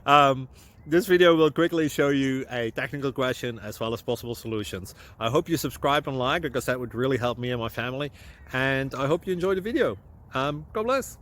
um, this video will quickly show you a technical question as well as possible solutions. I hope you subscribe and like, because that would really help me and my family. And I hope you enjoy the video. God bless.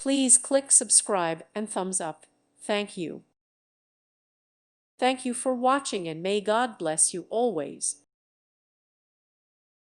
Please click subscribe and thumbs up. Thank you. Thank you for watching, and may God bless you always.